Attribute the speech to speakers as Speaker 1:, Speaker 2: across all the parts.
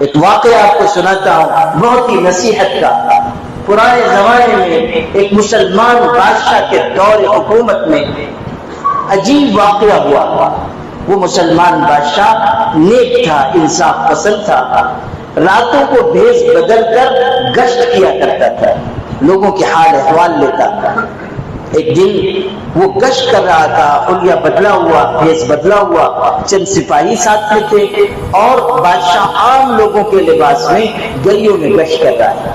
Speaker 1: ایک واقعہ آپ کو سناتا ہوں بہت ہی نصیحت کا۔ پرانے زمانے میں ایک مسلمان بادشاہ کے دور حکومت میں عجیب واقعہ ہوا۔ وہ مسلمان بادشاہ نیک تھا، انصاف پسند تھا، راتوں کو بھیس بدل کر گشت کیا کرتا تھا، لوگوں کے حال احوال لیتا تھا۔ ایک دن وہ گشت کر رہا تھا، حلیہ بدلا ہوا، بھیس بدلا ہوا، چند سپاہی ساتھ میں تھے اور بادشاہ عام لوگوں کے لباس میں گلیوں میں گشت کر رہا تھا۔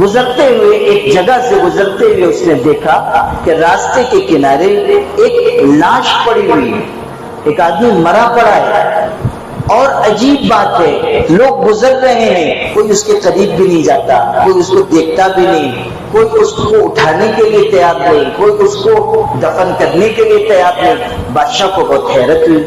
Speaker 1: گزرتے ہوئے ایک جگہ سے گزرتے ہوئے اس نے دیکھا کہ راستے کے کنارے ایک لاش پڑی ہوئی، ایک آدمی مرا پڑا ہے۔ اور عجیب بات ہے، لوگ گزر رہے ہیں، کوئی اس کے قریب بھی نہیں جاتا، کوئی اس کو دیکھتا بھی نہیں، کوئی اس کو اٹھانے کے لیے تیار نہیں، کوئی اس کو دفن کرنے کے لیے تیار نہیں۔ بادشاہ کو بہت حیرت ہوئی۔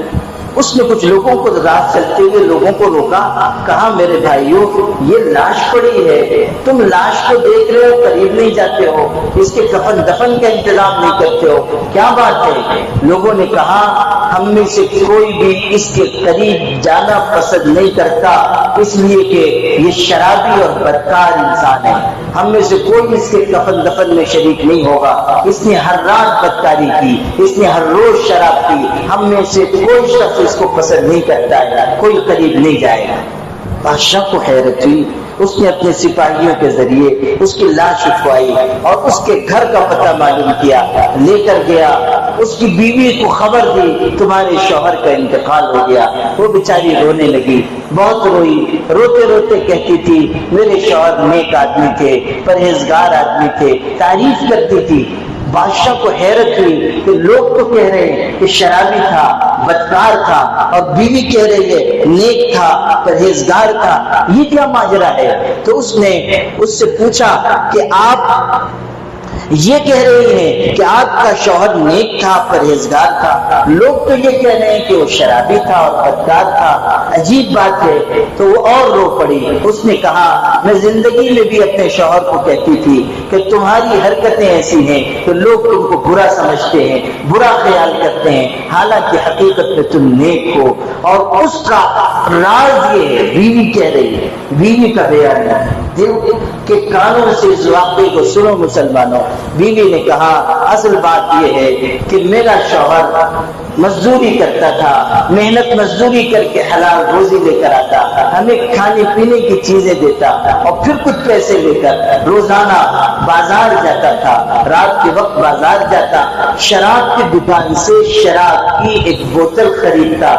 Speaker 1: اس نے کچھ لوگوں کو رات چلتے ہوئے لوگوں کو روکا، کہا میرے بھائیوں یہ لاش پڑی ہے، تم لاش کو دیکھ رہے ہو، قریب نہیں جاتے ہو، اس کے دفن کا انتظام نہیں کرتے ہو، کیا بات ہے؟ لوگوں نے کہا ہم میں سے کوئی بھی اس کے قریب جانا پسند نہیں کرتا، اس لیے کہ یہ شرابی اور بدکار انسان ہے، ہم میں سے کوئی اس کے دفن میں شریک نہیں ہوگا، اس نے ہر رات بدکاری کی، اس نے ہر روز شراب پی، ہم میں سے کوئی شخص اس کو پسند نہیں کرتا ہے، کوئی قریب نہیں جائے گا۔ بادشاہ کو حیرت ہوئی، اس نے اپنے سپاہیوں کے ذریعے اس کی لاش اٹھوائی اور اس کے گھر کا پتہ معلوم کیا، لے کر گیا، اس کی بیوی کو خبر دی تمہارے شوہر کا انتقال ہو گیا۔ وہ بیچاری رونے لگی، بہت روئی، روتے روتے کہتی تھی میرے شوہر نیک آدمی تھے، پرہیزگار آدمی تھے، تعریف کرتی تھی۔ بادشاہ کو حیرت ہوئی کہ لوگ تو کہہ رہے ہیں کہ شرابی تھا، بدکار تھا، اور بیوی کہہ رہی ہے نیک تھا، پرہیزگار تھا، یہ کیا ماجرا ہے؟ تو اس نے اس سے پوچھا کہ آپ یہ کہہ رہے ہیں کہ آپ کا شوہر نیک تھا، پرہیزگار تھا، لوگ تو یہ کہہ رہے ہیں کہ وہ شرابی تھا اور بدکار تھا، عجیب بات ہے۔ تو وہ اور رو پڑی۔ اس نے کہا میں زندگی میں بھی اپنے شوہر کو کہتی تھی کہ تمہاری حرکتیں ایسی ہیں کہ لوگ تم کو برا سمجھتے ہیں، برا خیال کرتے ہیں، حالانکہ حقیقت میں تم نیک ہو۔ اور اس کا راز یہ ہے، بیوی کہہ رہی ہے، بیوی کا بیان ہے، دل کے کانوں سے اس واقعے کو سنو مسلمانوں۔ بیوی نے کہا اصل بات یہ ہے کہ میرا شوہر مزدوری کرتا تھا، محنت مزدوری کر کے حلال روزی لے کر آتا، ہمیں کھانے پینے کی چیزیں دیتا اور پھر کچھ پیسے لے کر روزانہ بازار جاتا تھا، رات کے وقت بازار جاتا، شراب کی دکان سے شراب کی ایک بوتل خریدتا،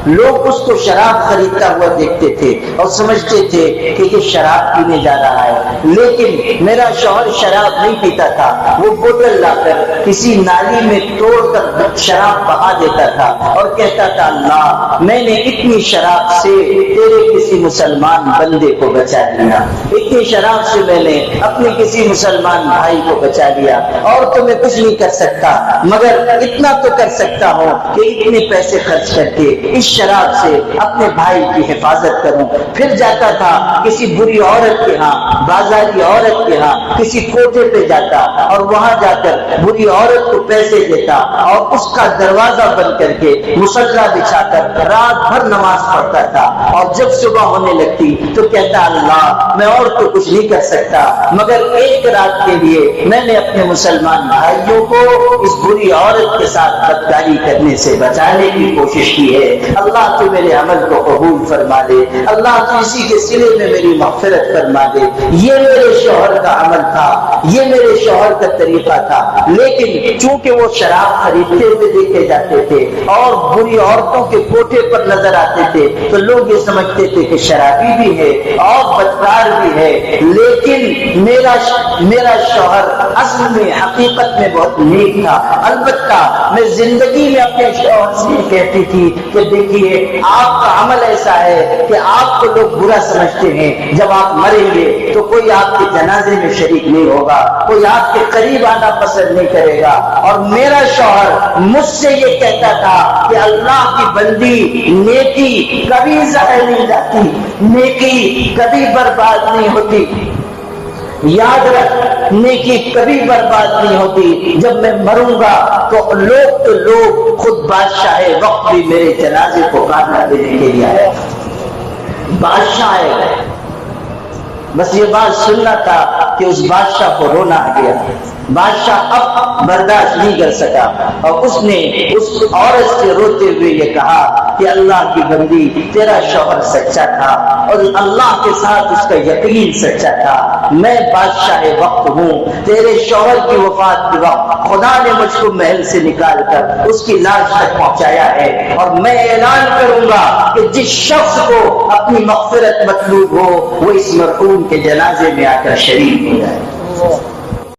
Speaker 1: لوگ اس کو شراب خریدتا ہوا دیکھتے تھے اور سمجھتے تھے کہ یہ شراب پینے جا رہا ہے، لیکن میرا شوہر شراب نہیں پیتا تھا، وہ بوتل لا کر کسی نالی میں توڑ کر شراب بہا دیتا تھا اور کہتا تھا اللہ میں نے اتنی شراب سے تیرے کسی مسلمان بندے کو بچا لیا، اتنی شراب سے میں نے اپنے کسی مسلمان بھائی کو بچا لیا، اور تو میں کچھ نہیں کر سکتا مگر اتنا تو کر سکتا ہوں کہ اتنے پیسے خرچ کر کے اس شراب سے اپنے بھائی کی حفاظت کروں۔ پھر جاتا تھا کسی بری عورت کے ہاں، بازاری عورت کے ہاں، کسی کوٹھے پہ جاتا اور وہاں جا کر بری عورت کو پیسے دیتا اور اس کا دروازہ بند کر کے مصلی بچھا کر رات بھر نماز پڑھتا تھا، اور جب صبح ہونے لگتی تو کہتا اللہ میں اور تو کچھ نہیں کر سکتا مگر ایک رات کے لیے میں نے اپنے مسلمان بھائیوں کو اس بری عورت کے ساتھ بدکاری کرنے سے بچانے کی کوشش کی ہے، اللہ تو میرے عمل کو قبول فرما دے، اللہ تو اسی کے سلے میں میری مغفرت فرما دے۔ یہ میرے شوہر کا عمل تھا، یہ میرے شوہر کا طریقہ تھا، لیکن چونکہ وہ شراب خریدتے ہوئے دیکھے جاتے تھے اور بری عورتوں کے کوٹھے پر نظر آتے تھے تو لوگ یہ سمجھتے تھے کہ شرابی بھی ہے اور بدکار بھی ہے، لیکن میرا شوہر اصل میں حقیقت میں بہت نیک تھا۔ البتہ میں زندگی میں اپنے شوہر سے کہتی تھی کہ دیکھیے آپ کا عمل ایسا ہے کہ آپ کو لوگ برا سمجھتے ہیں، جب آپ مریں گے تو کوئی آپ کے جنازے میں شریک نہیں ہوگا، کوئی آپ کے قریب آنا پسند نہیں کرے گا۔ اور میرا شوہر مجھ سے یہ کہتا تھا کہ اللہ کی بندی نیکی کبھی ضائع نہیں جاتی، نیکی کبھی برباد نہیں ہوتی، یاد رکھ نیکی کبھی برباد نہیں ہوتی، جب میں مروں گا تو لوگ خود بادشاہ وقت بھی میرے جنازے کو کھانا دینے کے لیے آئے۔ بادشاہ ہے. بس یہ بات سننا تھا کہ اس بادشاہ کو رونا آ گیا. بادشاہ اب برداشت نہیں کر سکا اور اس نے اس عورت سے روتے ہوئے یہ کہا کہ اللہ کی بندی، تیرا شوہر سچا تھا اور اللہ کے ساتھ اس کا یقین سچا تھا. میں بادشاہ وقت ہوں. تیرے شوہر کی وفات کے وقت خدا نے مجھ کو محل سے نکال کر اس کی لاش تک پہنچایا ہے، اور میں اعلان کروں گا کہ جس شخص کو اپنی مغفرت مطلوب ہو وہ اس مرحوم کے جنازے میں آ کر شریک ہو جائے.